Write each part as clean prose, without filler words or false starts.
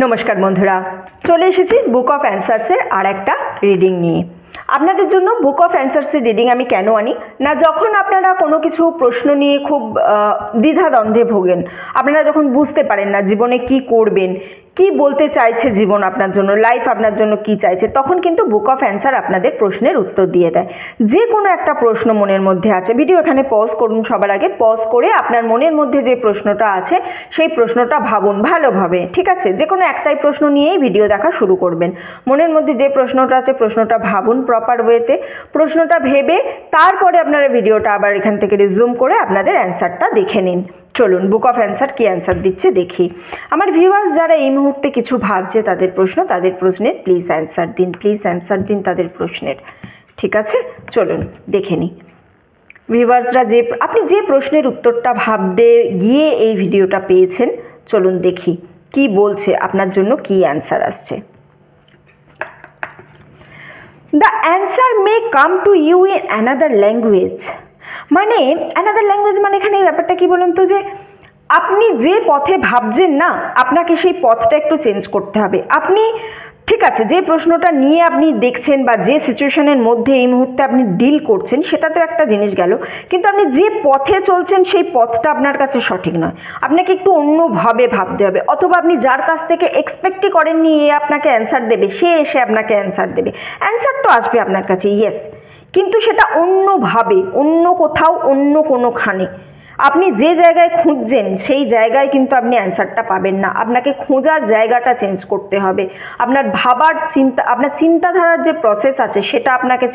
নমস্কার বন্ধুরা, চলে এসেছি বুক অফ অ্যান্সার্সের আর একটা রিডিং নিয়ে। আপনাদের জন্য বুক অফ অ্যান্সার্সের রিডিং আমি কেন আনি না, যখন আপনারা কোনো কিছু প্রশ্ন নিয়ে খুব দ্বিধাদ্বন্দ্বে ভোগেন, আপনারা যখন বুঝতে পারেন না জীবনে কি করবেন, কি বলতে চাইছে জীবন আপনার জন্য, লাইফ আপনার জন্য কি চাইছে, তখন কিন্তু বুক অফ অ্যান্সার আপনাদের প্রশ্নের উত্তর দিয়ে দেয়। যে কোনো একটা প্রশ্ন মনের মধ্যে আছে, ভিডিও এখানে পজ করুন, সবার আগে পজ করে আপনার মনের মধ্যে যে প্রশ্নটা আছে সেই প্রশ্নটা ভাবুন ভালোভাবে, ঠিক আছে? যে কোনো একটাই প্রশ্ন নিয়েই ভিডিও দেখা শুরু করবেন। মনের মধ্যে যে প্রশ্নটা আছে প্রশ্নটা ভাবুন প্রপার ওয়েতে, প্রশ্নটা ভেবে তারপরে আপনারা ভিডিওটা আবার এখান থেকে রিজুম করে আপনাদের অ্যান্সারটা দেখে নিন। চলুন বুক অফ অ্যান্সার কী অ্যান্সার দিচ্ছে দেখি। আমার ভিউয়ার্স যারা এই মুহূর্তে কিছু ভাবছে তাদের প্রশ্নের প্লিজ অ্যান্সার দিন, প্লিজ অ্যান্সার দিন তাদের প্রশ্নের, ঠিক আছে? চলুন দেখে নিই ভিউয়ার্সরা, আপনি যে প্রশ্নের উত্তরটা ভাবতে গিয়ে এই ভিডিওটা পেয়েছেন, চলুন দেখি কি বলছে, আপনার জন্য কি অ্যান্সার আসছে। The answer may come to you in another language. মানে অ্যানাদার ল্যাঙ্গুয়েজ মানে এখানে ব্যাপারটা কি বলুন তো, যে আপনি যে পথে ভাবছেন না, আপনাকে সেই পথটা একটু চেঞ্জ করতে হবে। আপনি ঠিক আছে, যে প্রশ্নটা নিয়ে আপনি দেখছেন বা যে সিচুয়েশনের মধ্যে এই মুহূর্তে আপনি ডিল করছেন সেটা তো একটা জিনিস গেল, কিন্তু আপনি যে পথে চলছেন সেই পথটা আপনার কাছে সঠিক নয়। আপনাকে একটু অন্যভাবে ভাবতে হবে, অথবা আপনি যার কাছ থেকে এক্সপেক্টই করেননি এ আপনাকে অ্যান্সার দেবে, সে এসে আপনাকে অ্যান্সার দেবে। অ্যান্সার তো আসবে আপনার কাছে, ইয়েস, কিন্তু সেটা অন্যভাবে, অন্য কোথাও, অন্য কোনোখানে। আপনি যে জায়গায় খুঁজছেন সেই জায়গায় কিন্তু আপনি অ্যান্সারটা পাবেন না। আপনাকে খোঁজার জায়গাটা চেঞ্জ করতে হবে। আপনার ভাবার আপনার চিন্তাধারার যে প্রসেস আছে সেটা আপনাকে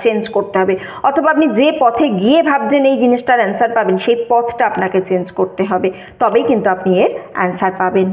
চেঞ্জ করতে হবে, অথবা আপনি যে পথে গিয়ে ভাবছেন এই জিনিসটার অ্যান্সার পাবেন সেই পথটা আপনাকে চেঞ্জ করতে হবে, তবেই কিন্তু আপনি এর অ্যান্সার পাবেন।